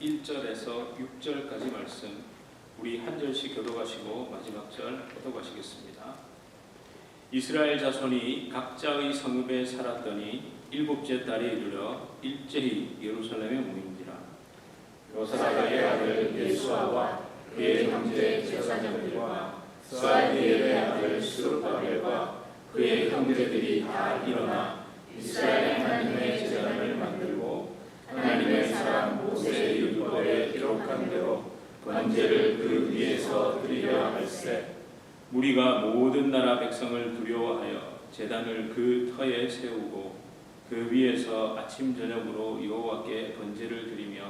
1절에서 6절까지 말씀 우리 한 절씩 교독하시고 마지막 절 교독하시겠습니다. 이스라엘 자손이 각자의 성읍에 살았더니 일곱째 달에 이르러 일제히 예루살렘에 모인지라. 요사다의 아들 예수아와 그의 형제 제사장들과 스알디엘의 아들 스룹바벨과 그의 형제들이 다 일어나 이스라엘 하나님의 제단을 만들고 하나님의 사람 모세의 율법에 기록한 대로 번제를 그 위에서 드리려 할세. 무리가 모든 나라 백성을 두려워하여 제단을 그 터에 세우고 그 위에서 아침 저녁으로 여호와께 번제를 드리며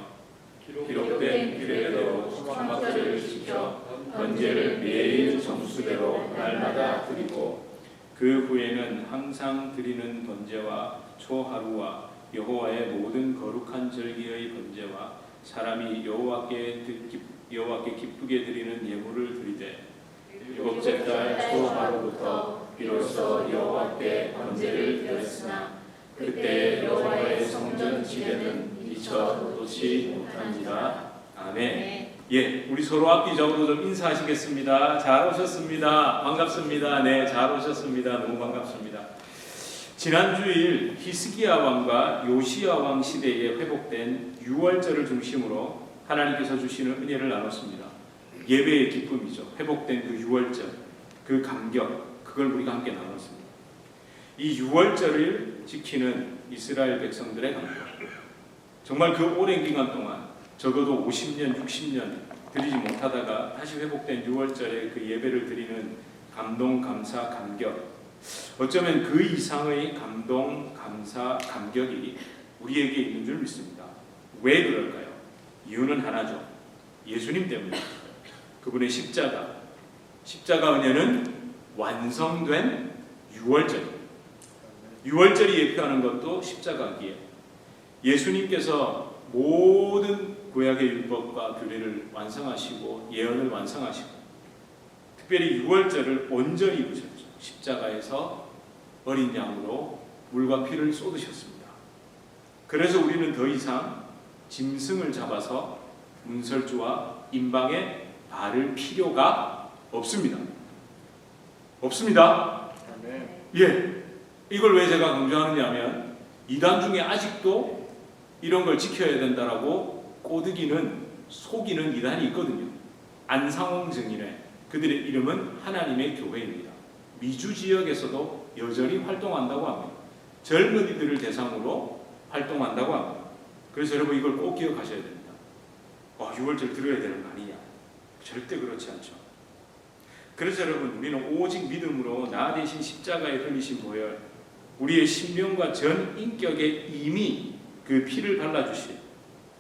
기록된 규례대로 초막절을 지켜 번제를 매일 정수대로 날마다 드리고 그 후에는 항상 드리는 번제와 초하루와 여호와의 모든 거룩한 절기의 번제와 사람이 여호와께 기쁘게 드리는 예물을 드리되 일곱째 달 초하루부터 비로소 여호와께 번제를 드렸으나 그때 여호와의 성전 지대는 미처 돋지 못한지라. 아멘. 예, 우리 서로 악기적으로 좀 인사하시겠습니다. 잘 오셨습니다. 반갑습니다. 네, 잘 오셨습니다. 너무 반갑습니다. 지난 주일 히스기야 왕과 요시야 왕 시대에 회복된 유월절을 중심으로 하나님께서 주시는 은혜를 나눴습니다. 예배의 기쁨이죠. 회복된 그 유월절, 그 감격, 그걸 우리가 함께 나눴습니다. 이 유월절을 지키는 이스라엘 백성들의 감격, 정말 그 오랜 기간 동안 적어도 50년, 60년 드리지 못하다가 다시 회복된 유월절에 그 예배를 드리는 감동, 감사, 감격, 어쩌면 그 이상의 감동, 감사, 감격이 우리에게 있는 줄 믿습니다. 왜 그럴까요? 이유는 하나죠. 예수님 때문입니다. 그분의 십자가 은혜는 완성된 유월절입니다. 유월절이 예표하는 것도 십자가기에 예수님께서 모든 구약의 율법과 규례를 완성하시고 예언을 완성하시고 특별히 유월절을 온전히 입으셨죠. 십자가에서 어린 양으로 물과 피를 쏟으셨습니다. 그래서 우리는 더 이상 짐승을 잡아서 문설주와 임방에 바를 필요가 없습니다. 없습니다. 예, 이걸 왜 제가 강조하느냐 하면 이단 중에 아직도 이런 걸 지켜야 된다라고 꼬드기는 속이는 이단이 있거든요. 안상홍 증인회, 그들의 이름은 하나님의 교회입니다. 미주 지역에서도 여전히 활동한다고 합니다. 젊은이들을 대상으로 활동한다고 합니다. 그래서 여러분 이걸 꼭 기억하셔야 됩니다. 유월절 드려야 되는 거 아니냐? 절대 그렇지 않죠. 그래서 여러분 우리는 오직 믿음으로 나 대신 십자가에 흘리신 보혈, 우리의 심령과 전 인격에 이미 그 피를 발라주신,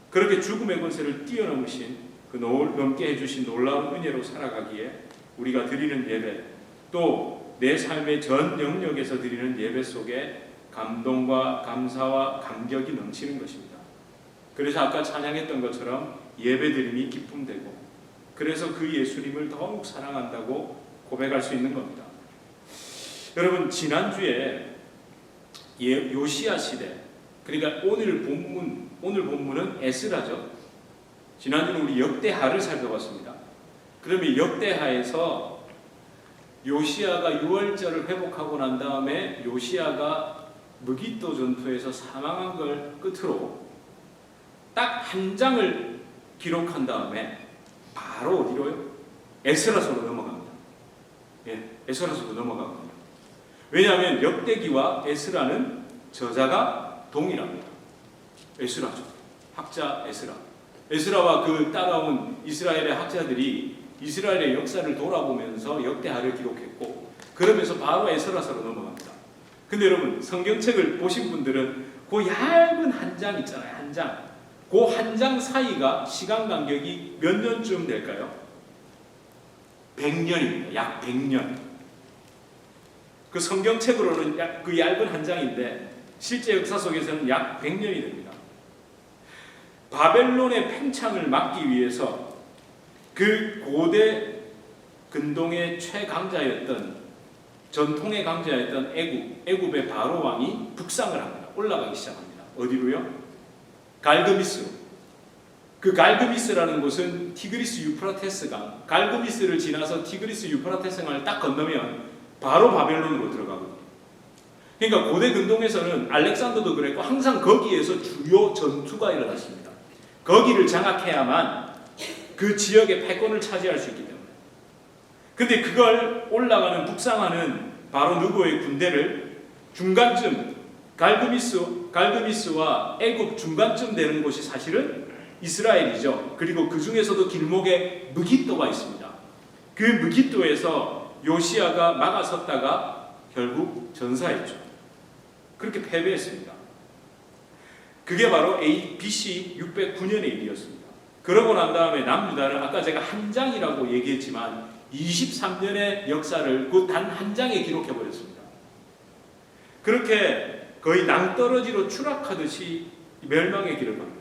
그렇게 죽음의 권세를 뛰어넘으신 그 넘게 해주신 놀라운 은혜로 살아가기에 우리가 드리는 예배, 또 내 삶의 전 영역에서 드리는 예배 속에 감동과 감사와 감격이 넘치는 것입니다. 그래서 아까 찬양했던 것처럼 예배드림이 기쁨되고, 그래서 그 예수님을 더욱 사랑한다고 고백할 수 있는 겁니다. 여러분 지난주에 요시야 시대, 그러니까 오늘 본문은 에스라죠. 지난주는 우리 역대하를 살펴봤습니다. 그러면 역대하에서 요시야가 유월절을 회복하고 난 다음에 요시야가 무기또 전투에서 사망한 걸 끝으로 딱 한 장을 기록한 다음에 바로 어디로요? 에스라서로 넘어갑니다. 예, 에스라서로 넘어가거든요. 왜냐하면 역대기와 에스라는 저자가 동일합니다. 에스라죠. 학자 에스라. 에스라와 그 따라온 이스라엘의 학자들이 이스라엘의 역사를 돌아보면서 역대하를 기록했고, 그러면서 바로 에스라서로 넘어갑니다. 근데 여러분 성경책을 보신 분들은 그 얇은 한 장 있잖아요. 한 장. 그 한 장 사이가 시간 간격이 몇 년쯤 될까요? 100년입니다. 약 100년. 그 성경책으로는 그 얇은 한 장인데 실제 역사 속에서는 약 100년이 됩니다. 바벨론의 팽창을 막기 위해서 그 고대 근동의 최강자였던, 전통의 강자였던 애굽의 바로 왕이 북상을 합니다. 올라가기 시작합니다. 어디로요? 갈그미스로. 그 갈그미스라는 곳은 티그리스 유프라테스강, 갈그미스를 지나서 티그리스 유프라테스강을 딱 건너면 바로 바벨론으로 들어가거든요. 그러니까 고대 근동에서는 알렉산더도 그랬고 항상 거기에서 주요 전투가 일어났습니다. 거기를 장악해야만 그 지역의 패권을 차지할 수 있기 때문에. 근데 그걸 올라가는 북상하는 바로 누구의 군대를 중간쯤 갈그미스와 애굽 중간쯤 되는 곳이 사실은 이스라엘이죠. 그리고 그 중에서도 길목에 무깃도가 있습니다. 그 무깃도에서 요시야가 막아섰다가 결국 전사했죠. 그렇게 패배했습니다. 그게 바로 BC 609년의 일이었습니다. 그러고 난 다음에 남유다는 아까 제가 한 장이라고 얘기했지만 23년의 역사를 그 단 한 장에 기록해버렸습니다. 그렇게 거의 낭떠러지로 추락하듯이 멸망에 기록합니다.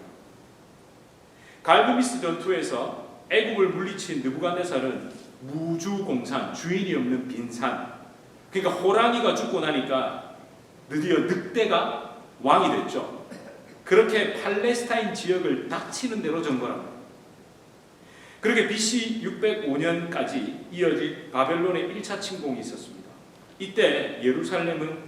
갈그미스 전투에서 애굽을 물리친 느부갓네살은 무주공산, 주인이 없는 빈산, 그러니까 호랑이가 죽고 나니까 드디어 늑대가 왕이 됐죠. 그렇게 팔레스타인 지역을 닥치는 대로 점거합니다. 그렇게 BC 605년까지 이어진 바벨론의 1차 침공이 있었습니다. 이때 예루살렘은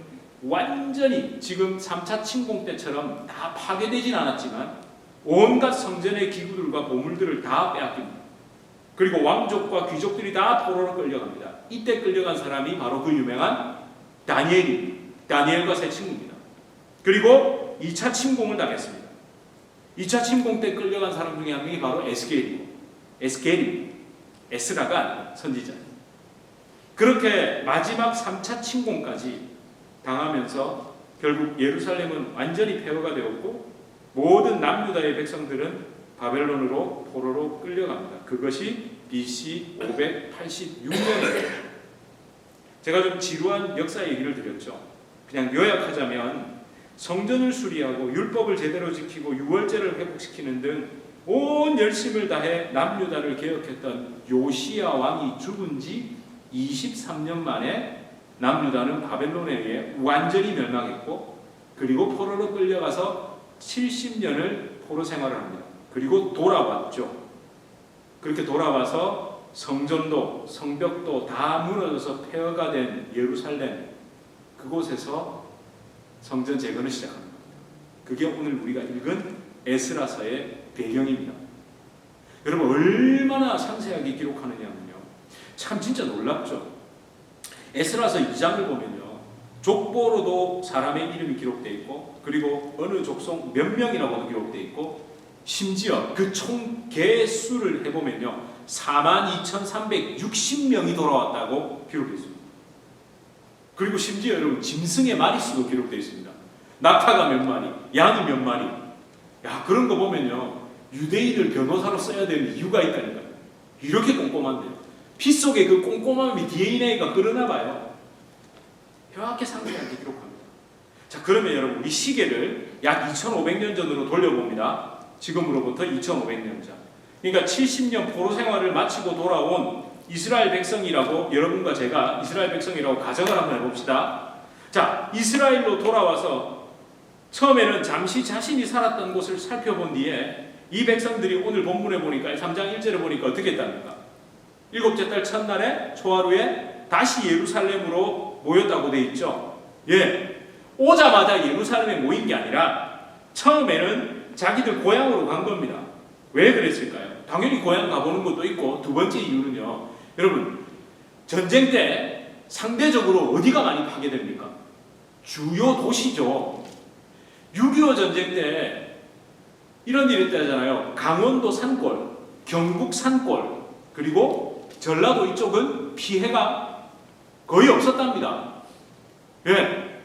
완전히 지금 3차 침공 때처럼 다 파괴되진 않았지만 온갖 성전의 기구들과 보물들을 다 빼앗깁니다. 그리고 왕족과 귀족들이 다 포로로 끌려갑니다. 이때 끌려간 사람이 바로 그 유명한 다니엘과 세 친구입니다. 그리고 2차 침공을 당했습니다. 2차 침공 때 끌려간 사람 중에 한 명이 바로 에스라가 아니라 선지자입니다. 그렇게 마지막 3차 침공까지 당하면서 결국 예루살렘은 완전히 폐허가 되었고 모든 남유다의 백성들은 바벨론으로 포로로 끌려갑니다. 그것이 BC 586년입니다. 제가 좀 지루한 역사 얘기를 드렸죠. 그냥 요약하자면 성전을 수리하고 율법을 제대로 지키고 유월제를 회복시키는 등 온 열심을 다해 남유다를 개혁했던 요시야 왕이 죽은 지 23년 만에 남유다는 바벨론에 의해 완전히 멸망했고 그리고 포로로 끌려가서 70년을 포로 생활을 합니다. 그리고 돌아왔죠. 그렇게 돌아와서 성전도 성벽도 다 무너져서 폐허가 된 예루살렘 그곳에서 성전 재건을 시작합니다. 그게 오늘 우리가 읽은 에스라서의 배경입니다. 여러분 얼마나 상세하게 기록하느냐면요. 참 진짜 놀랍죠. 에스라서 2장을 보면요. 족보로도 사람의 이름이 기록되어 있고 그리고 어느 족속 몇 명이라고도 기록되어 있고 심지어 그 총 개수를 해보면요. 42,360명이 돌아왔다고 기록되어 있습니다. 그리고 심지어 여러분 짐승의 마리수도 기록되어 있습니다. 낙타가 몇 마리, 양이 몇 마리. 야 그런 거 보면요. 유대인을 변호사로 써야 되는 이유가 있다니까요. 이렇게 꼼꼼한데요. 피 속에 그 꼼꼼함이 DNA가 끓으나 봐요. 명확히 상세하게 기록합니다. 자 그러면 여러분 우리 시계를 약 2500년 전으로 돌려봅니다. 지금으로부터 2500년 전. 그러니까 70년 포로 생활을 마치고 돌아온 이스라엘 백성이라고 여러분과 제가 이스라엘 백성이라고 가정을 한번 해봅시다. 자 이스라엘로 돌아와서 처음에는 잠시 자신이 살았던 곳을 살펴본 뒤에 이 백성들이 오늘 본문에 보니까 3장 1절에 보니까 어떻게 했답니까? 일곱째 달 첫날에 초하루에 다시 예루살렘으로 모였다고 돼 있죠. 예, 오자마자 예루살렘에 모인 게 아니라 처음에는 자기들 고향으로 간 겁니다. 왜 그랬을까요? 당연히 고향 가보는 것도 있고 두 번째 이유는요. 여러분 전쟁 때 상대적으로 어디가 많이 파괴됩니까? 주요 도시죠. 6.25 전쟁 때 이런 일이 있다잖아요. 강원도 산골, 경북 산골, 그리고 전라도 이쪽은 피해가 거의 없었답니다. 예.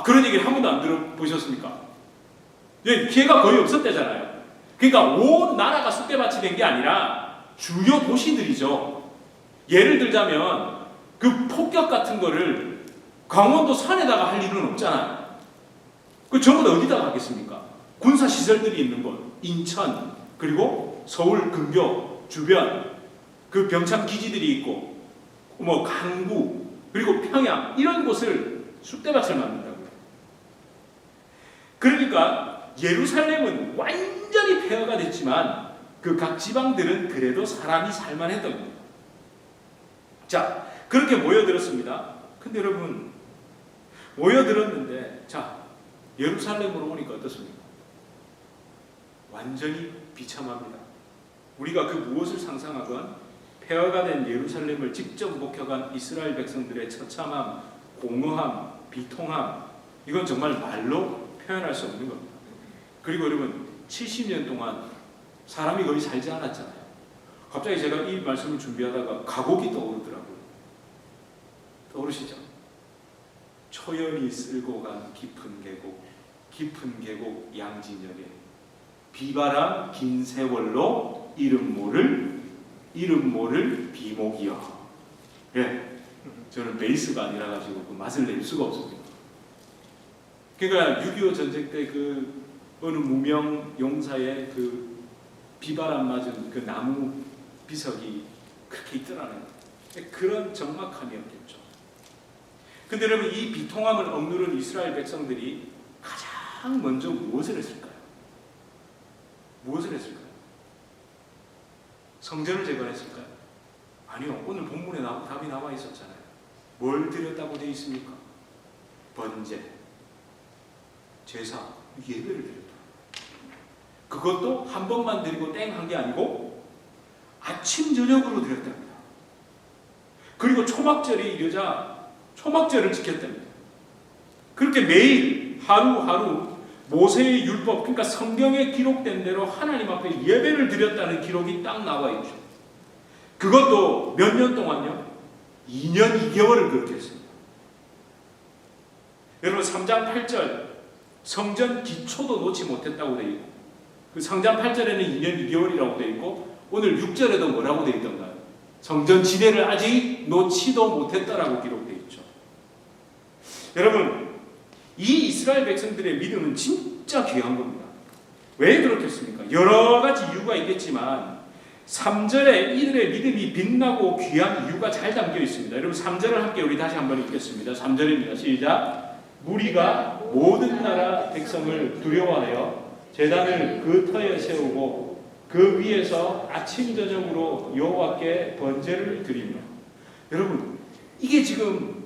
그런 얘기를 한 번도 안 들어보셨습니까? 예, 피해가 거의 없었대잖아요. 그러니까 온 나라가 쑥대밭이 된 게 아니라 주요 도시들이죠. 예를 들자면 그 폭격 같은 거를 강원도 산에다가 할 일은 없잖아요. 그 전부 다 어디다가 하겠습니까? 군사시설들이 있는 곳, 인천, 그리고 서울 근교 주변 그 병참 기지들이 있고 뭐 강구 그리고 평양 이런 곳을 쑥대밭을 만든다고요. 그러니까 예루살렘은 완전히 폐허가 됐지만 그 각 지방들은 그래도 사람이 살만했던 겁니다. 자, 그렇게 모여들었습니다. 근데 여러분, 모여들었는데 자, 예루살렘으로 오니까 어떻습니까? 완전히 비참합니다. 우리가 그 무엇을 상상하건 폐허가 된 예루살렘을 직접 목격한 이스라엘 백성들의 처참함, 공허함, 비통함, 이건 정말 말로 표현할 수 없는 겁니다. 그리고 여러분, 70년 동안 사람이 거의 살지 않았잖아요. 갑자기 제가 이 말씀을 준비하다가 가곡이 떠오르더라고요. 떠오르시죠? 초연이 쓸고 간 깊은 계곡, 깊은 계곡 양진역에 비바람 긴 세월로 이름 모를 비목이여. 예, 저는 베이스가 아니라 가지고 그 맛을 낼 수가 없습니다. 그러니까 6.25 전쟁 때 그 어느 무명 용사의 그 비바람 맞은 그 나무 비석이 그렇게 있더라는 그런 적막함이었겠죠. 근데 여러분, 이 비통함을 억누른 이스라엘 백성들이 가장 먼저 무엇을 했을까요? 무엇을 했을까요? 성전을 재건했을까요? 아니요. 오늘 본문에 답이 나와 있었잖아요. 뭘 드렸다고 되어 있습니까? 번제, 제사, 예배를 드렸다. 그것도 한 번만 드리고 땡 한 게 아니고 아침 저녁으로 드렸답니다. 그리고 초막절이 이르자 초막절을 지켰답니다. 그렇게 매일 하루하루 모세의 율법, 그러니까 성경에 기록된 대로 하나님 앞에 예배를 드렸다는 기록이 딱 나와 있죠. 그것도 몇 년 동안요? 2년 2개월을 그렇게 했습니다. 여러분, 3장 8절 성전 기초도 놓지 못했다고 되어 있고, 그 3장 8절에는 2년 2개월이라고 되어 있고, 오늘 6절에도 뭐라고 되어 있던가요? 성전 지대를 아직 놓지도 못했다라고 기록되어 있죠. 여러분, 이 이스라엘 백성들의 믿음은 진짜 귀한 겁니다. 왜 그렇겠습니까? 여러 가지 이유가 있겠지만 3절에 이들의 믿음이 빛나고 귀한 이유가 잘 담겨 있습니다. 여러분, 3절을 함께 우리 다시 한번 읽겠습니다. 3절입니다. 시작. 무리가 모든 나라 백성을 두려워하여 제단을 그 터에 세우고 그 위에서 아침 저녁으로 여호와께 번제를 드리며. 여러분, 이게 지금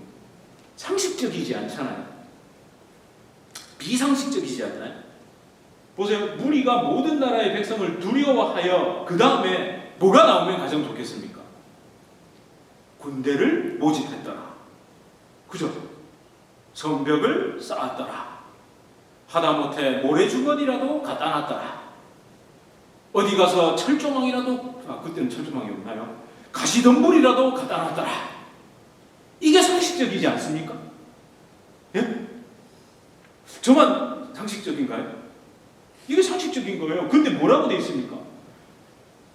상식적이지 않잖아요. 비상식적이지 않나요? 보세요. 무리가 모든 나라의 백성을 두려워하여 그 다음에 뭐가 나오면 가장 좋겠습니까? 군대를 모집했더라. 그죠? 성벽을 쌓았더라. 하다못해 모래주머니라도 갖다 놨더라. 어디 가서 철조망이라도, 그때는 철조망이 없나요? 가시덤불이라도 갖다 놨더라. 이게 상식적이지 않습니까? 예? 저만 상식적인가요? 이게 상식적인 거예요. 근데 뭐라고 되어 있습니까?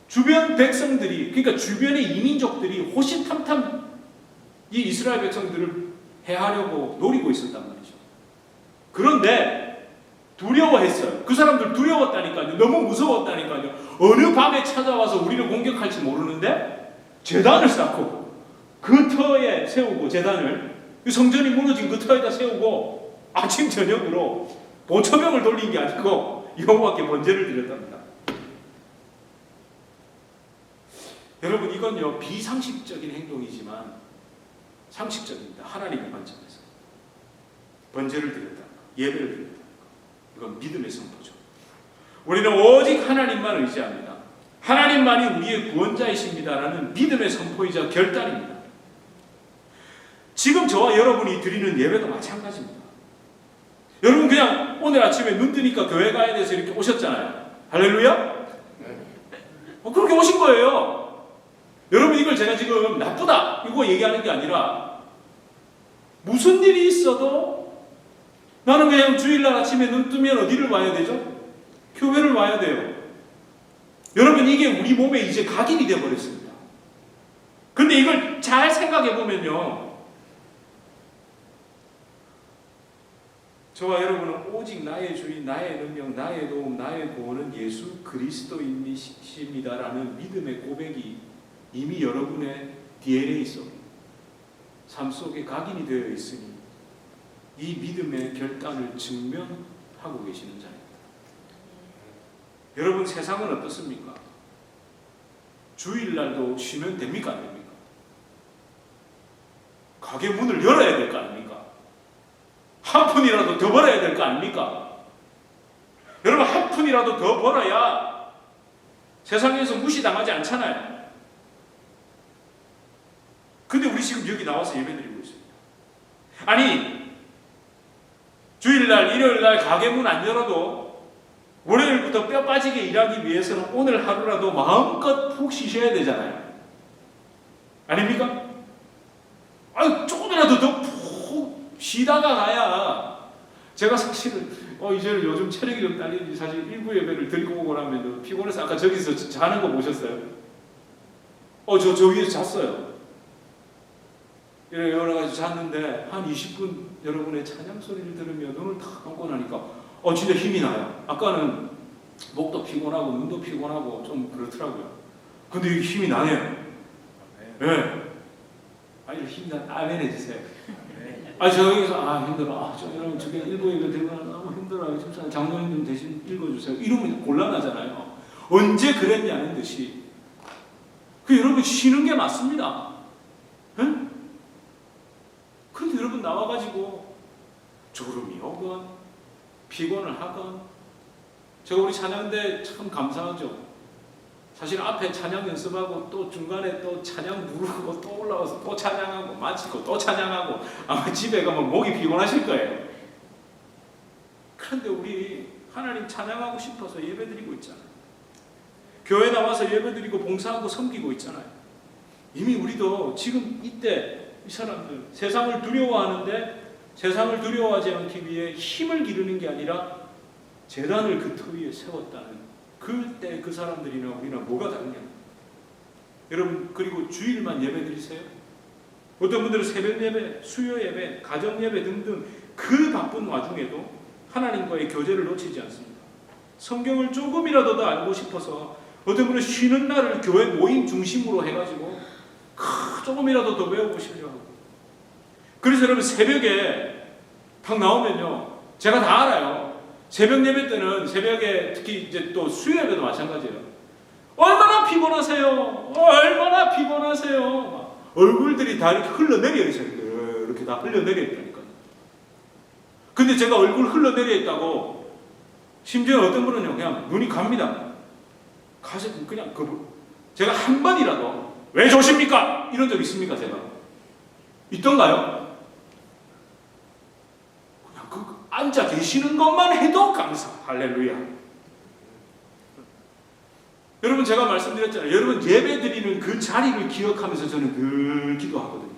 주변 백성들이, 그러니까 주변의 이민족들이 호시탐탐 이 이스라엘 백성들을 해하려고 노리고 있었단 말이죠. 그런데 두려워했어요. 그 사람들 두려웠다니까요. 너무 무서웠다니까요. 어느 밤에 찾아와서 우리를 공격할지 모르는데 제단을 쌓고 그 터에 세우고, 제단을 성전이 무너진 그 터에다 세우고 아침 저녁으로 보초병을 돌린 게 아니고 여호와께 번제를 드렸답니다. 여러분, 이건요 비상식적인 행동이지만 상식적입니다. 하나님의 관점에서 번제를 드렸다, 예배를 드렸다. 이건 믿음의 선포죠. 우리는 오직 하나님만 의지합니다. 하나님만이 우리의 구원자이십니다라는 믿음의 선포이자 결단입니다. 지금 저와 여러분이 드리는 예배도 마찬가지입니다. 여러분, 그냥 오늘 아침에 눈 뜨니까 교회 가야 돼서 이렇게 오셨잖아요. 할렐루야? 그렇게 오신 거예요. 여러분, 이걸 제가 지금 나쁘다 이거 얘기하는 게 아니라 무슨 일이 있어도 나는 그냥 주일날 아침에 눈 뜨면 어디를 와야 되죠? 교회를 와야 돼요. 여러분, 이게 우리 몸에 이제 각인이 되어버렸습니다. 근데 이걸 잘 생각해 보면요, 저와 여러분은 오직 나의 주인, 나의 능력, 나의 도움, 나의 구원은 예수 그리스도이십니다라는 믿음의 고백이 이미 여러분의 DNA 속에, 삶 속에 각인이 되어 있으니 이 믿음의 결단을 증명하고 계시는 자입니다. 여러분 세상은 어떻습니까? 주일날도 쉬면 됩니까? 안 됩니까? 가게 문을 열어야 될 거 아닙니까? 한 푼이라도 더 벌어야 될 거 아닙니까? 여러분 한 푼이라도 더 벌어야 세상에서 무시당하지 않잖아요. 근데 우리 지금 여기 나와서 예배드리고 있습니다. 아니 주일날 일요일날 가게 문 안 열어도 월요일부터 뼈 빠지게 일하기 위해서는 오늘 하루라도 마음껏 푹 쉬셔야 되잖아요. 아닙니까? 아니 조금이라도 더 푹 쉬다가 가야 제가 사실은 이제 요즘 체력이 좀 딸리는지 사실 일부 예배를 드리고 오고 나면 피곤해서 아까 저기서 자는 거 보셨어요? 저 위에서 잤어요. 여러 가지 잤는데 한 20분 여러분의 찬양 소리를 들으며 눈을 탁 감고 나니까 진짜 힘이 나요. 아까는 목도 피곤하고 눈도 피곤하고 좀 그렇더라고요. 근데 이게 힘이 나네요. 네. 아니 힘이 나. 아멘 해주세요. 저기서 힘들어. 여러분 저게 일부 예배 들고 너무 힘들어요. 장로님 좀 대신 읽어주세요. 이러면 곤란하잖아요. 언제 그랬냐는 듯이. 여러분 쉬는 게 맞습니다. 네? 그런데 여러분 나와가지고 졸음이 오건 피곤을 하건 제가 우리 찬양대 참 감사하죠. 사실 앞에 찬양 연습하고 또 중간에 또 찬양 부르고 또 올라와서 또 찬양하고 마치고 또 찬양하고 아마 집에 가면 목이 피곤하실 거예요. 그런데 우리 하나님 찬양하고 싶어서 예배드리고 있잖아요. 교회 나와서 예배드리고 봉사하고 섬기고 있잖아요. 이미 우리도 지금 이때 이 사람들 세상을 두려워하는데 세상을 두려워하지 않기 위해 힘을 기르는 게 아니라 제단을 그 터 위에 세웠다는 그때 그 사람들이나 우리나 뭐가 다르냐. 여러분 그리고 주일만 예배 드리세요. 어떤 분들은 새벽 예배, 수요 예배, 가정 예배 등등 그 바쁜 와중에도 하나님과의 교제를 놓치지 않습니다. 성경을 조금이라도 더 알고 싶어서 어떤 분은 쉬는 날을 교회 모임 중심으로 해가지고 조금이라도 더 외우고 싶으려 하고. 그래서 여러분 새벽에 딱 나오면요 제가 다 알아요. 새벽 예배 때는 새벽에 특히 이제 또 수요 예배도 마찬가지예요. 얼마나 피곤하세요. 얼마나 피곤하세요. 얼굴들이 다 이렇게 흘러내려 있어요. 이렇게 다 흘러내려 있다니까요. 근데 제가 얼굴 흘러내려 있다고 심지어 어떤 분은요 그냥 눈이 갑니다. 가서 그냥 제가 한 번이라도 왜 조십니까? 이런 적 있습니까? 제가 있던가요? 앉아 계시는 것만 해도 감사. 할렐루야. 여러분 제가 말씀드렸잖아요. 여러분 예배 드리는 그 자리를 기억하면서 저는 늘 기도하거든요.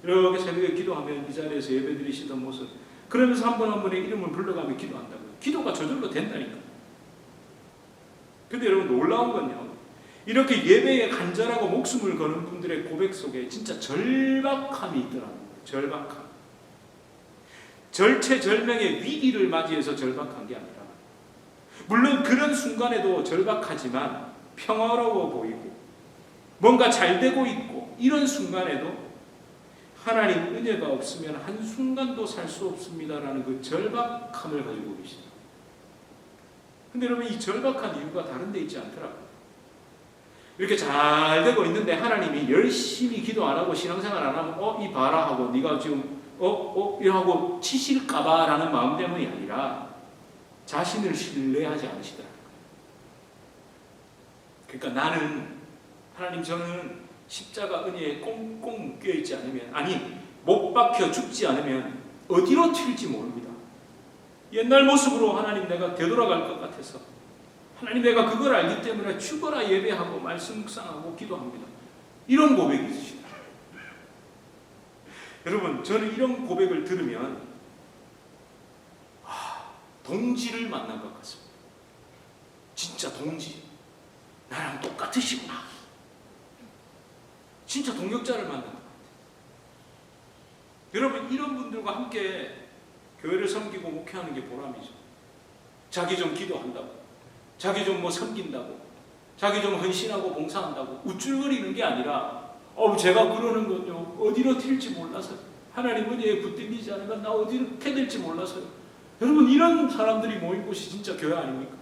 이렇게 새벽에 기도하면 이 자리에서 예배 드리시던 모습 그러면서 한 번 한 번의 이름을 불러가며 기도한다고요. 기도가 저절로 된다니까. 근데 여러분 놀라운 건요. 이렇게 예배에 간절하고 목숨을 거는 분들의 고백 속에 진짜 절박함이 있더라고요. 절박함. 절체절명의 위기를 맞이해서 절박한 게 아니라 물론 그런 순간에도 절박하지만 평화로워 보이고 뭔가 잘 되고 있고 이런 순간에도 하나님 은혜가 없으면 한순간도 살 수 없습니다라는 그 절박함을 가지고 계십니다. 근데 여러분 이 절박한 이유가 다른 데 있지 않더라고요. 이렇게 잘 되고 있는데 하나님이 열심히 기도 안 하고 신앙생활 안 하면 이 봐라 하고 네가 지금 이러고 치실까봐 라는 마음 때문이 아니라 자신을 신뢰하지 않으시더라고요. 그러니까 나는 하나님 저는 십자가 은혜에 꽁꽁 묶여있지 않으면 못 박혀 죽지 않으면 어디로 튈지 모릅니다. 옛날 모습으로 하나님 내가 되돌아갈 것 같아서 하나님 내가 그걸 알기 때문에 죽어라 예배하고 말씀 묵상하고 기도합니다. 이런 고백이 있으시다. 여러분 저는 이런 고백을 들으면 동지를 만난 것 같습니다. 진짜 동지. 나랑 똑같으시구나. 진짜 동역자를 만난 것 같아요. 여러분 이런 분들과 함께 교회를 섬기고 목회하는 게 보람이죠. 자기 좀 기도한다고, 자기 좀 섬긴다고, 자기 좀 헌신하고 봉사한다고 우쭐거리는 게 아니라 제가 그러는 건요 어디로 튈지 몰라서요. 하나님 은혜에 붙들리지 않으면 나 어디로 될지 몰라서요. 여러분 이런 사람들이 모인 곳이 진짜 교회 아닙니까?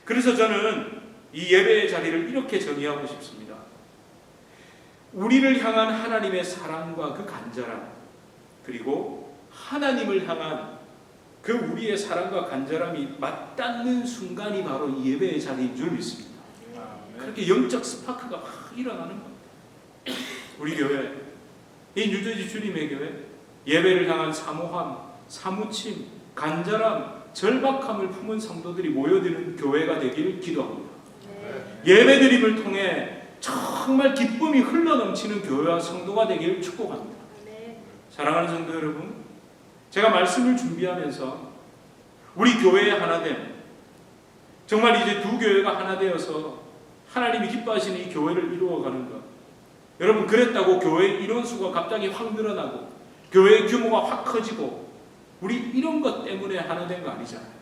그래서 저는 이 예배의 자리를 이렇게 정의하고 싶습니다. 우리를 향한 하나님의 사랑과 그 간절함, 그리고 하나님을 향한 그 우리의 사랑과 간절함이 맞닿는 순간이 바로 이 예배의 자리인 줄 믿습니다. 그렇게 영적 스파크가 막 일어나는 겁니다. 우리 교회, 이 뉴저지 주님의 교회, 예배를 향한 사모함, 사무침, 간절함, 절박함을 품은 성도들이 모여드는 교회가 되기를 기도합니다. 예배드림을 통해 정말 기쁨이 흘러넘치는 교회와 성도가 되기를 축복합니다. 사랑하는 성도 여러분, 제가 말씀을 준비하면서 우리 교회의 하나됨, 정말 이제 두 교회가 하나 되어서 하나님이 기뻐하시는 이 교회를 이루어가는 것, 여러분 그랬다고 교회의 인원수가 갑자기 확 늘어나고 교회의 규모가 확 커지고 우리 이런 것 때문에 하나 된 거 아니잖아요.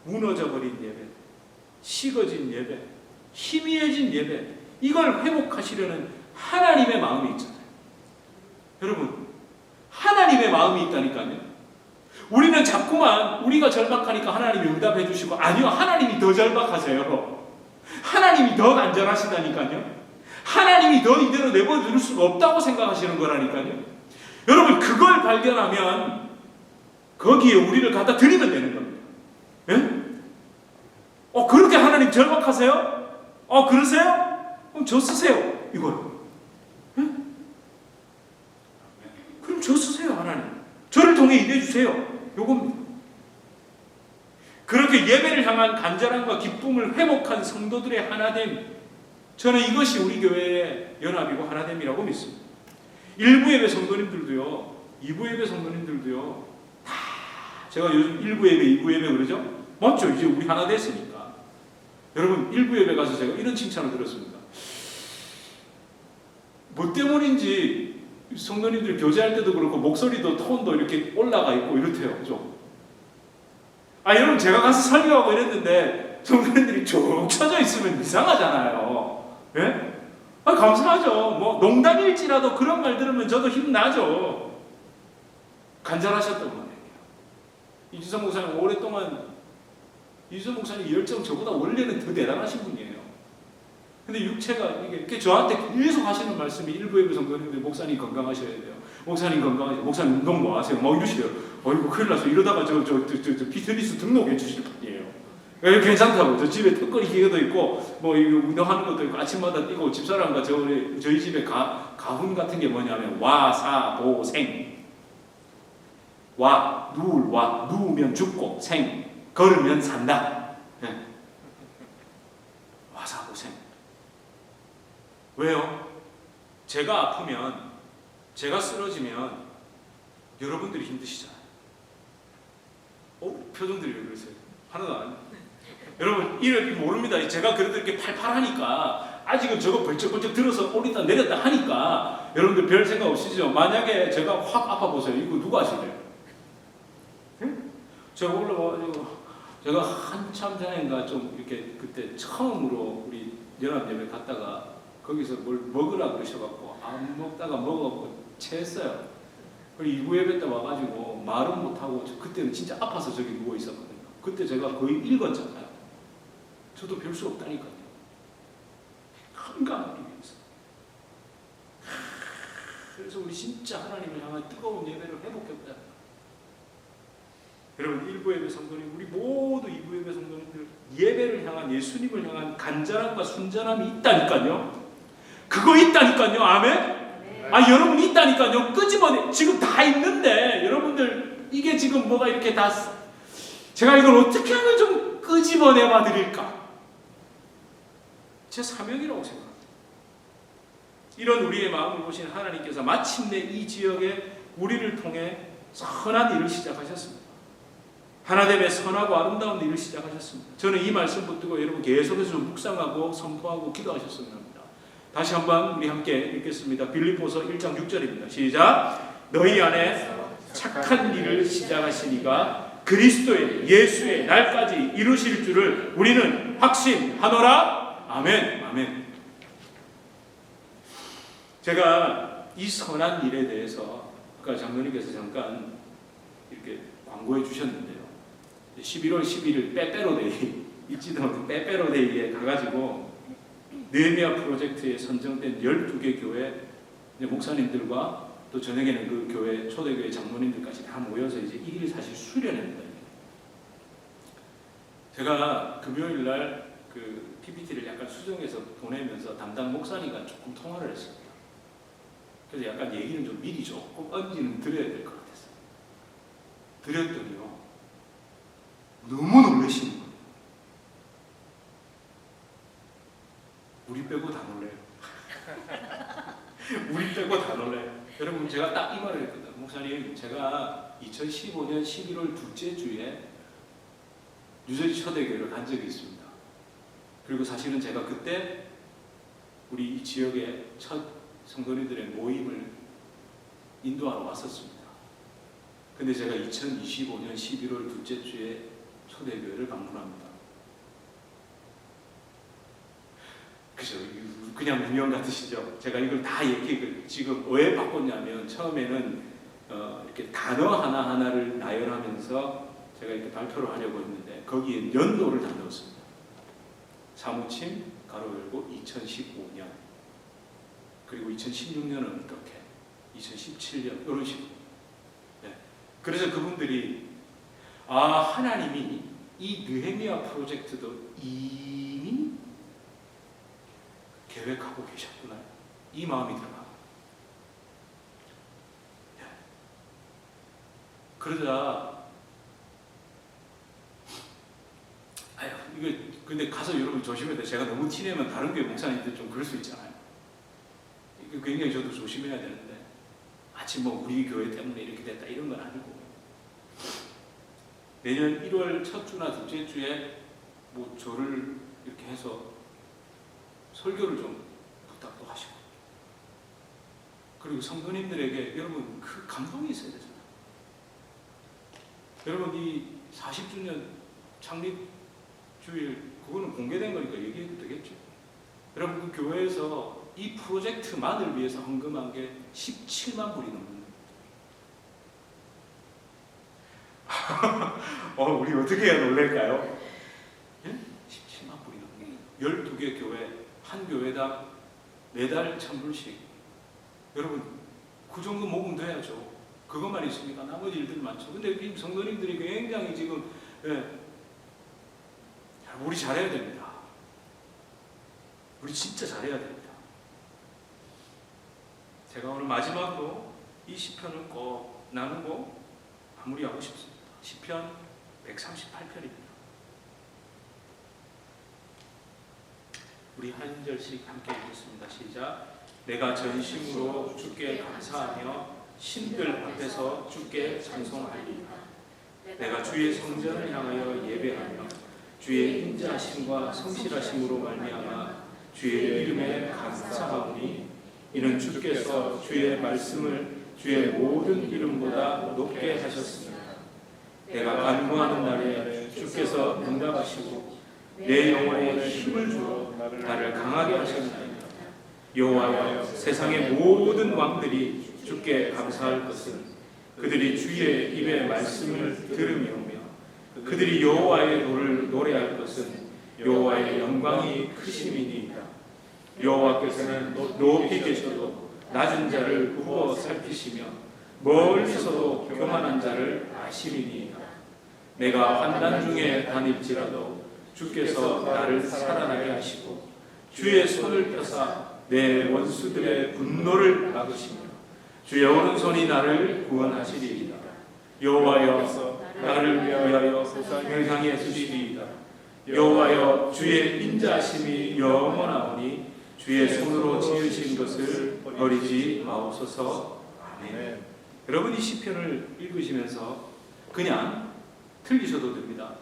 무너져버린 예배, 식어진 예배, 희미해진 예배, 이걸 회복하시려는 하나님의 마음이 있잖아요. 여러분, 하나님의 마음이 있다니까요. 우리는 자꾸만 우리가 절박하니까 하나님이 응답해 주시고, 아니요, 하나님이 더 절박하세요. 하나님이 더 간절하시다니까요. 하나님이 더 이대로 내버려둘 수가 없다고 생각하시는 거라니까요. 여러분, 그걸 발견하면 거기에 우리를 갖다 드리면 되는 겁니다. 예? 그렇게 하나님 절박하세요? 그러세요? 그럼 저 쓰세요, 이걸. 예? 그럼 저 쓰세요, 하나님. 저를 통해 일해 주세요. 요겁니다. 그렇게 예배를 향한 간절함과 기쁨을 회복한 성도들의 하나됨, 저는 이것이 우리 교회의 연합이고 하나됨이라고 믿습니다. 1부 예배 성도님들도요, 2부 예배 성도님들도요, 다 제가 요즘 1부 예배, 2부 예배 그러죠? 맞죠? 이제 우리 하나 됐으니까. 여러분, 1부 예배 가서 제가 이런 칭찬을 들었습니다. 뭐 때문인지 성도님들 교제할 때도 그렇고 목소리도 톤도 이렇게 올라가 있고 이렇대요. 그죠? 여러분, 제가 가서 설교하고 이랬는데 성도님들이 쭉 쳐져 있으면 이상하잖아요. 예? 감사하죠. 뭐 농담일지라도 그런 말 들으면 저도 힘나죠. 간절하셨던 거예요. 이주성 목사님 오랫동안, 이주성 목사님 열정 저보다 원래는 더 대단하신 분이에요. 근데 육체가 이렇게 저한테 계속 하시는 말씀이 일부 예배 성도님들, 목사님 건강하셔야 돼요. 목사님 건강하셔야 돼요. 목사님 운동 뭐 하세요? 막 이러시래요. 이거 큰일 났어. 이러다가 저 피트니스 등록해 주실 분이에요. 괜찮다고. 저 집에 턱걸이 기계도 있고, 뭐 이거 운동하는 것도 있고, 아침마다 뛰고, 집사람과 저희 집에 가훈 같은 게 뭐냐면 와사보생. 누우면 죽고 생, 걸으면 산다. 네. 와사보생. 왜요? 제가 아프면, 제가 쓰러지면 여러분들이 힘드시잖아요. 표정들이 왜 그러세요? 하나도 안. 여러분, 이렇게 모릅니다. 제가 그래도 이렇게 팔팔하니까, 아직은 저거 벌쩍벌쩍 들어서 올렸다 내렸다 하니까 여러분들 별 생각 없으시죠? 만약에 제가 확 아파 보세요. 이거 누가 아실래요? 응? 제가 올라와가지고, 제가 한참 전인가 좀 이렇게 그때 처음으로 우리 연합 예배 갔다가 거기서 뭘 먹으라 그러셔갖고 안 먹다가 먹어갖고 체했어요. 그리고 2부 예배 때 와가지고 말은 못하고, 그때는 진짜 아파서 저기 누워 있었거든요. 그때 제가 거의 읽었잖아요. 저도 별 수 없다니까요. 건강하기 위해서. 그래서 우리 진짜 하나님을 향한 뜨거운 예배를 회복해보자. 여러분, 1부 예배 성도님, 우리 모두 2부 예배 성도님들, 예배를 향한, 예수님을 향한 간절함과 순전함이 있다니까요. 그거 있다니까요. 아멘? 여러분 있다니까요. 끄집어내. 지금 다 있는데 여러분들 이게 지금 뭐가 이렇게 다, 제가 이걸 어떻게 하면 좀 끄집어내봐 드릴까? 제 사명이라고 생각합니다. 이런 우리의 마음을 보신 하나님께서 마침내 이 지역에 우리를 통해 선한 일을 시작하셨습니다. 하나됨의 선하고 아름다운 일을 시작하셨습니다. 저는 이 말씀 붙들고 여러분 계속해서 좀 묵상하고 선포하고 기도하셨으면 합니다. 다시 한번 우리 함께 읽겠습니다. 빌립보서 1장 6절입니다. 시작. 너희 안에 착한 일을 시작하시니가 그리스도의 예수의 날까지 이루실 줄을 우리는 확신하노라. 아멘. 아멘. 제가 이 선한 일에 대해서 아까 장로님께서 잠깐 이렇게 광고해 주셨는데요. 11월 11일 빼빼로데이 있지도 않은 빼빼로데이에 가가지고 느헤미야 프로젝트에 선정된 12개 교회 이제 목사님들과 또 저녁에는 그 교회 초대교회 장로님들까지 다 모여서 이제 이 일을 사실 수련했다. 제가 금요일 날 그 PPT를 약간 수정해서 보내면서 담당 목사님과 조금 통화를 했습니다. 그래서 약간 얘기는 좀 미리 조금 언지는 드려야 될 것 같았어요. 드렸더니요, 너무 놀라시는 거예요. 우리 빼고 다 놀래요. 우리 빼고 다 놀래요. 여러분, 제가 딱 이 말을 했거든요. 목사님, 제가 2015년 11월 둘째 주에 뉴저지 초대교회를 간 적이 있습니다. 그리고 사실은 제가 그때 우리 이 지역의 첫 성도님들의 모임을 인도하러 왔었습니다. 근데 제가 2025년 11월 둘째 주에 초대교회를 방문합니다. 그죠? 그냥 문형 같으시죠? 제가 이걸 다 이렇게 지금 왜 바꿨냐면 처음에는 이렇게 단어 하나하나를 나열하면서 제가 이렇게 발표를 하려고 했는데 거기에 연도를 다 넣었습니다. 사무침 가로 열고 2015년, 그리고 2016년은 어떻게, 2017년 이런 식으로. 네. 그래서 그분들이 하나님이 이 느헤미야 프로젝트도 이미 계획하고 계셨구나, 이 마음이 들어가. 네. 그러자 이거 근데 가서 여러분 조심해야 돼. 제가 너무 티내면 다른 교회 목사님들 좀 그럴 수 있잖아요. 이거 굉장히 저도 조심해야 되는데 마치 뭐 우리 교회 때문에 이렇게 됐다 이런 건 아니고, 내년 1월 첫 주나 둘째 주에 뭐 저를 이렇게 해서 설교를 좀 부탁도 하시고, 그리고 성도님들에게 여러분 그 감동이 있어야 되잖아요. 여러분 이 40주년 창립 주일 그거는 공개된 거니까 얘기해도 되겠죠. 여러분 그 교회에서 이 프로젝트만을 위해서 헌금한 게 17만 불이 넘는 우리 어떻게 해야 놀랄까요? 예? 17만 불이 넘는 12개 교회, 한 교회당 매달 1,000불씩. 여러분 그 정도 모금 돼야죠. 그것만 있으니까 나머지 일들 많죠. 근데 이 성도님들이 굉장히 지금 우리 잘해야 됩니다. 우리 진짜 잘해야 됩니다. 제가 오늘 마지막으로 이 시편을 꼭 나누고 마무리하고 싶습니다. 시편 138편입니다. 우리 한 절씩 함께 읽겠습니다. 시작. 내가 전심으로 주께 감사하며 신들 앞에서 주께 찬송하리이다. 내가 주의 성전을 향하여 예배하며 주의 인자하심과 성실하심으로 말미암아 주의 이름에 감사하오니 이는 주께서 주의 말씀을 주의 모든 이름보다 높게 하셨습니다. 내가 간구하는 날에 주께서 응답하시고 내 영혼에 힘을 주어 나를 강하게 하셨나이다. 여호와여, 세상의 모든 왕들이 주께 감사할 것은 그들이 주의 입의 말씀을 들으며 그들이 여호와의 도를 노래할 것은 여호와의 영광이 크심이니이다. 여호와께서는 높이 계셔도 낮은 자를 우어 살피시며 멀리서도 교만한 자를 아심이니이다. 내가 환난 중에 다닐지라도 주께서 나를 살아나게 하시고 주의 손을 펴사 내 원수들의 분노를 막으시며 주의 오른손이 나를 구원하시리이다. 여호와여, 나를 위하여 평상에 쓰시리이다. 여호와여, 주의 인자하심이 영원하오니 주의 손으로 지으신 것을 버리지 마옵소서. 아멘. 여러분 이 시편을 읽으시면서 그냥 틀리셔도 됩니다.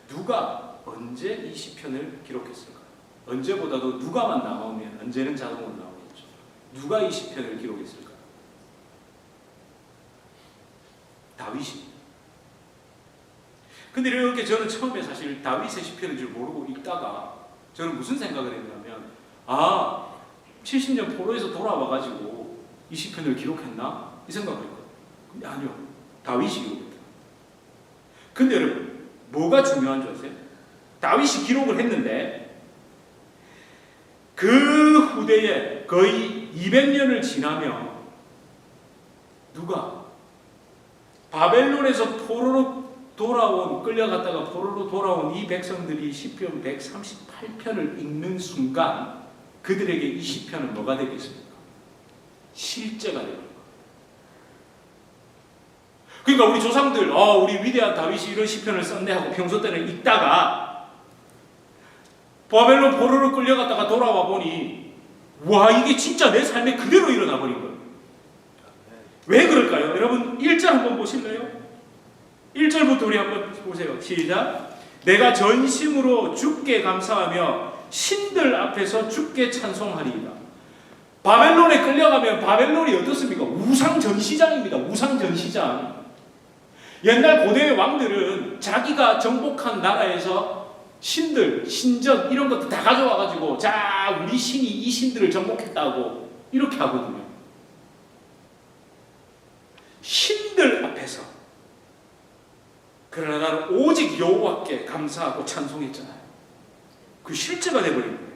누가 언제 이 시편을 기록했을까요? 언제보다도 누가만 나오면 언제는 자동으로 나오겠죠. 누가 이 시편을 기록했을까요? 다윗입니다. 근데 이렇게 저는 처음에 사실 다윗의 시편인 줄 모르고 읽다가 저는 무슨 생각을 했냐면 70년 포로에서 돌아와가지고 이 시편을 기록했나? 이 생각을 했거든요. 근데 아니요. 다윗이 기록했다. 근데 여러분 뭐가 중요한 줄 아세요? 다윗이 기록을 했는데 그 후대에 거의 200년을 지나며 누가 바벨론에서 포로로 끌려갔다가 포로로 돌아온 이 백성들이 시편 138편을 읽는 순간 그들에게 이 시편은 뭐가 되겠습니까? 실제가 되는 거예요. 그러니까 우리 조상들 우리 위대한 다윗이 이런 시편을 썼네 하고 평소 때는 읽다가 바벨론 포로로 끌려갔다가 돌아와 보니 와, 이게 진짜 내 삶에 그대로 일어나 버린 거예요. 왜 그럴까요? 여러분 1절 한번 보실래요? 1절부터 우리 한번 보세요. 시작. 내가 전심으로 주께 감사하며 신들 앞에서 주께 찬송하리이다. 바벨론에 끌려가면 바벨론이 어떻습니까? 우상 전시장입니다. 우상 전시장. 옛날 고대의 왕들은 자기가 정복한 나라에서 신들, 신전 이런 것도 다 가져와가지고 자, 우리 신이 이 신들을 정복했다고 이렇게 하거든요. 신들 앞에서. 그러나 나는 오직 여호와께 감사하고 찬송했잖아요. 그 실제가 되어버린 거예요.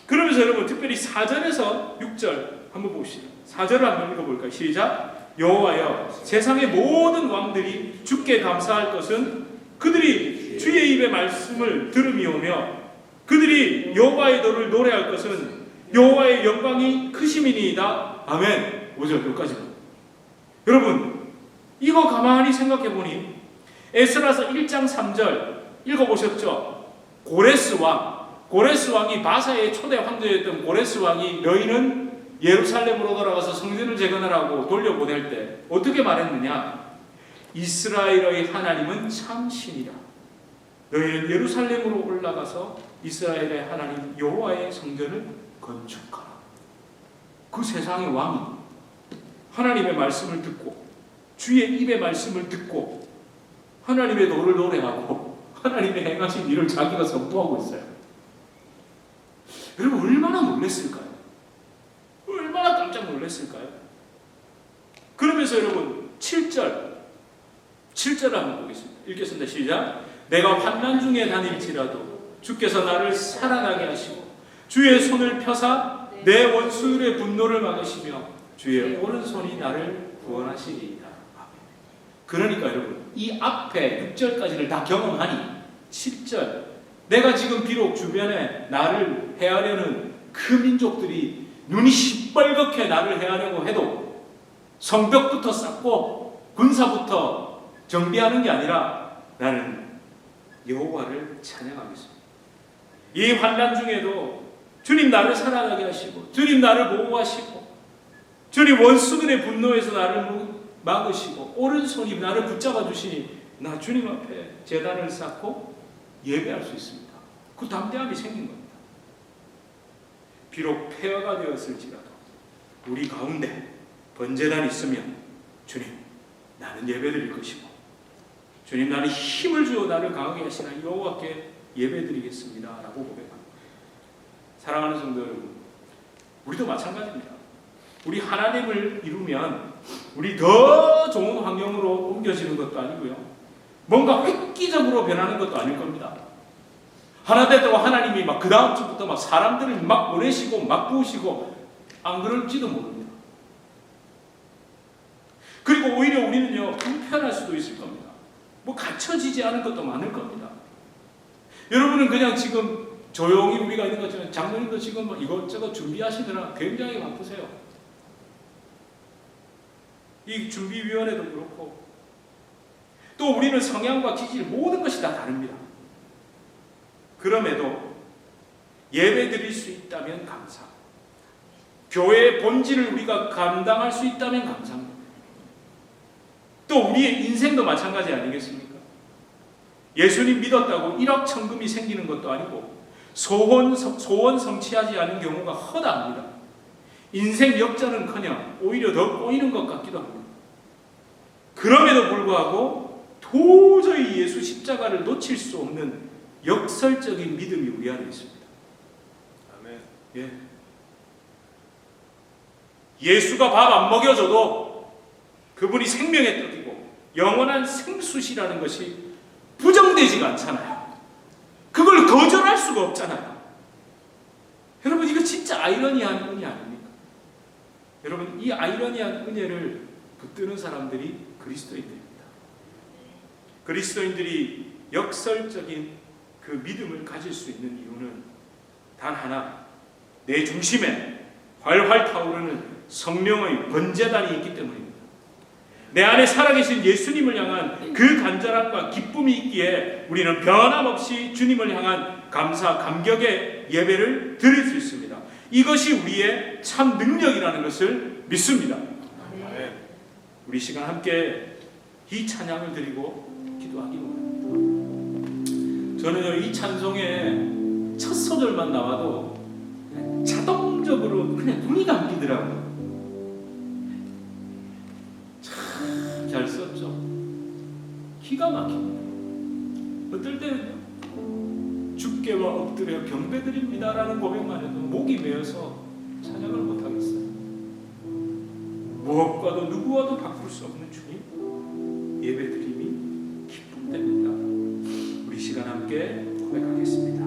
그러면서 여러분 특별히 4절에서 6절 한번 봅시다. 4절을 한번 읽어볼까요? 시작. 여호와여, 세상의 모든 왕들이 주께 감사할 것은 그들이 주의 입의 말씀을 들음이오며 그들이 여호와의 도를 노래할 것은 여호와의 영광이 크심이니이다. 아멘. 5절 여기까지. 여러분 이거 가만히 생각해보니 에스라서 1장 3절 읽어보셨죠? 고레스 왕이 바사의 초대 황제였던 고레스 왕이 너희는 예루살렘으로 돌아가서 성전을 재건하라고 돌려보낼 때 어떻게 말했느냐? 이스라엘의 하나님은 참 신이라. 너희는 예루살렘으로 올라가서 이스라엘의 하나님 여호와의 성전을 건축하라. 그 세상의 왕이 하나님의 말씀을 듣고 주의 입의 말씀을 듣고 하나님의 도를 노래하고 하나님의 행하신 일을 자기가 선포하고 있어요. 여러분 얼마나 놀랐을까요? 얼마나 깜짝 놀랐을까요? 그러면서 여러분 7절 한번 보겠습니다. 읽겠습니다. 시작. 내가 환난 중에 다닐지라도 주께서 나를 살아나게 하시고 주의 손을 펴사 내 원수들의 분노를 막으시며 주의 오른손이 나를 구원하시리이다. 그러니까 여러분 이 앞에 6절까지를 다 경험하니 7절 내가 지금 비록 주변에 나를 해하려는 그 민족들이 눈이 시뻘겋게 나를 해하려고 해도 성벽부터 쌓고 군사부터 정비하는 게 아니라 나는 여호와를 찬양하겠습니다. 이 환난 중에도 주님 나를 살아나게 하시고 주님 나를 보호하시고 주님 원수들의 분노에서 나를 막으시고 오른손이 나를 붙잡아 주시니 나 주님 앞에 제단을 쌓고 예배할 수 있습니다. 그 담대함이 생긴 겁니다. 비록 폐허가 되었을지라도 우리 가운데 번제단이 있으면 주님 나는 예배드릴 것이고 주님 나는 힘을 주어 나를 강하게 하시나 여호와께 예배드리겠습니다 라고 고백합니다. 사랑하는 성도 여러분, 우리도 마찬가지입니다. 우리 하나님을 이루면 우리 더 좋은 환경으로 옮겨지는 것도 아니고요, 뭔가 획기적으로 변하는 것도 아닐 겁니다. 하나 됐다고 하나님이 막 그 다음 주부터 막 사람들을 막 보내시고 막 부으시고 안 그럴지도 모릅니다. 그리고 오히려 우리는요 불편할 수도 있을 겁니다. 뭐 갖춰지지 않은 것도 많을 겁니다. 여러분은 그냥 지금 조용히 우리가 있는 것처럼 장로님도 지금 뭐 이것저것 준비하시느라 굉장히 바쁘세요. 이 준비위원회도 그렇고 또 우리는 성향과 기질 모든 것이 다 다릅니다. 그럼에도 예배 드릴 수 있다면 감사, 교회의 본질을 우리가 감당할 수 있다면 감사합니다. 또 우리의 인생도 마찬가지 아니겠습니까? 예수님 믿었다고 일확천금이 생기는 것도 아니고 소원 성취하지 않은 경우가 허다합니다. 인생 역전은커녕 오히려 더 꼬이는 것 같기도 합니다. 그럼에도 불구하고 도저히 예수 십자가를 놓칠 수 없는 역설적인 믿음이 우리 안에 있습니다. 아멘. 예. 예수가 밥 안 먹여줘도 그분이 생명의 떡이고 영원한 생수시라는 것이 부정되지가 않잖아요. 그걸 거절할 수가 없잖아요. 여러분, 이거 진짜 아이러니한 은혜 아닙니까? 여러분, 이 아이러니한 은혜를 붙드는 사람들이 그리스도인들입니다. 그리스도인들이 역설적인 그 믿음을 가질 수 있는 이유는 단 하나, 내 중심에 활활 타오르는 성령의 번제단이 있기 때문입니다. 내 안에 살아계신 예수님을 향한 그 간절함과 기쁨이 있기에 우리는 변함없이 주님을 향한 감사, 감격의 예배를 드릴 수 있습니다. 이것이 우리의 참 능력이라는 것을 믿습니다. 우리 시간 함께 이 찬양을 드리고 기도하기 원합니다. 저는요, 이 찬송의 첫 소절만 나와도 자동적으로 그냥 눈이 감기더라고요. 참 잘 썼죠. 기가 막힙니다. 어떨 때는요, 주께와 엎드려 경배드립니다라는 고백만 해도 목이 메어서 찬양을 못하겠어요. 무엇과도 누구와도 바꿀 수 없는 주님, 예배드림이 기쁨됩니다. 우리 시간 함께 고백하겠습니다.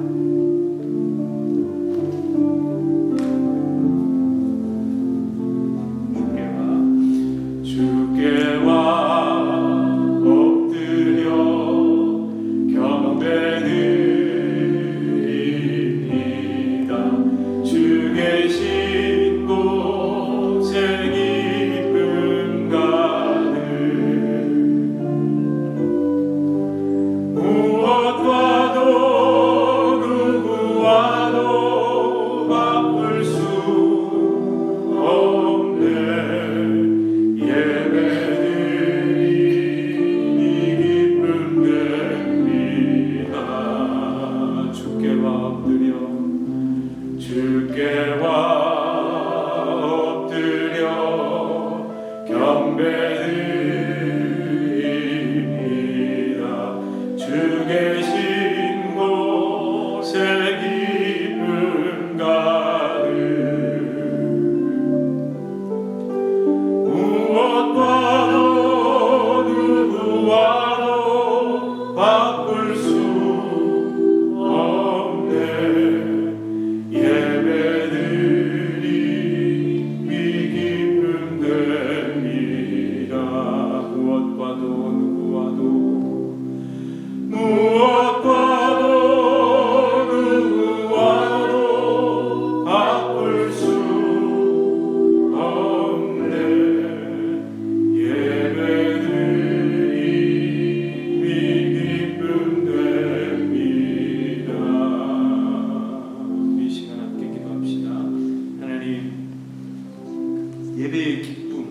예배의 기쁨,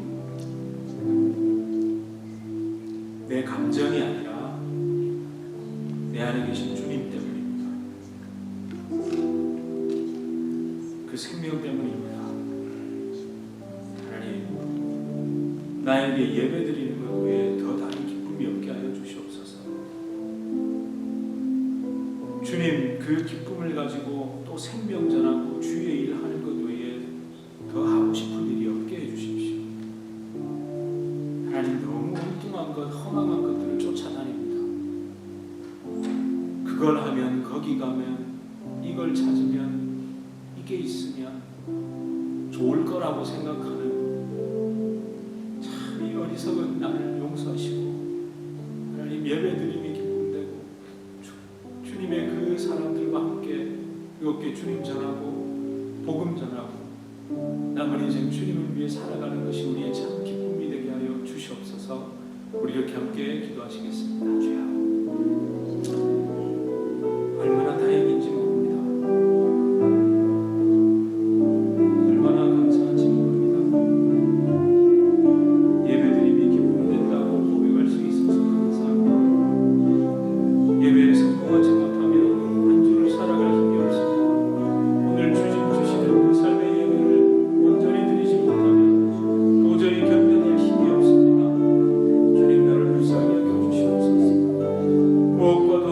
내 감정이 아니라 내 안에 계신 주님 때문입니다. 그 생명 때문입니다. 하나님, 나에게 예배드리는 것 외에 더 다른 기쁨이 없게 하여 주시옵소서. 주님, 그 기쁨을 가지고 또 생명 전하고 주의 일 하는 것 외에 더 하고 싶은 일이 없게 해주십시오. 하나님, 너무 엉뚱한 것, 허망한 것들을 쫓아다닙니다. 그걸 하면, 거기 가면, 이걸 찾으면, 이게 있으면 좋을 거라고 생각하는 참 이 어리석은 나를 용서하시고, 하나님, 예배드림이 기쁨되고 주님의 그 사람들과 함께 뜨겁게 주님 전하고 복음 전하고 남은 인생 주님을 위해 살아가는 것이 우리의 참 기쁨이 되게 하여 주시옵소서. 우리 이렇게 함께 기도하시겠습니다. 주여, 얼마나 다행인지 모릅니다. 얼마나 감사한지 모릅니다. 예배드림이 기쁨된다고 고백할 수 있어서 감사합니다. 예배에 성공하지 못하면 한 주를 살아갈 힘이 없습니다. 오늘 주시는 그 삶의 예배를 온전히 드리지 못하면 도저히 견뎌낼 힘이 없습니다. 주님, 나를 불쌍히 여겨주시옵소서. 무엇과도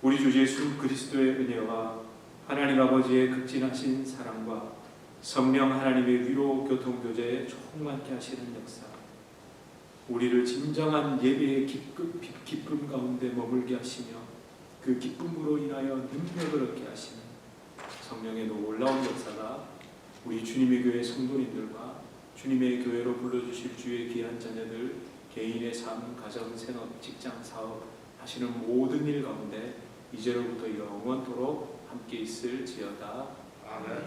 우리 주 예수 그리스도의 은혜와 하나님 아버지의 극진하신 사랑과 성령 하나님의 위로 교통교제에 충만케 하시는 역사, 우리를 진정한 예배의 기쁨 가운데 머물게 하시며 그 기쁨으로 인하여 능력을 얻게 하시는 성령의 놀라운 역사가 우리 주님의 교회 성도님들과 주님의 교회로 불러주실 주의 귀한 자녀들 개인의 삶, 가정, 생업, 직장, 사업 하시는 모든 일 가운데 이제로부터 영원토록 함께 있을지어다. 아멘.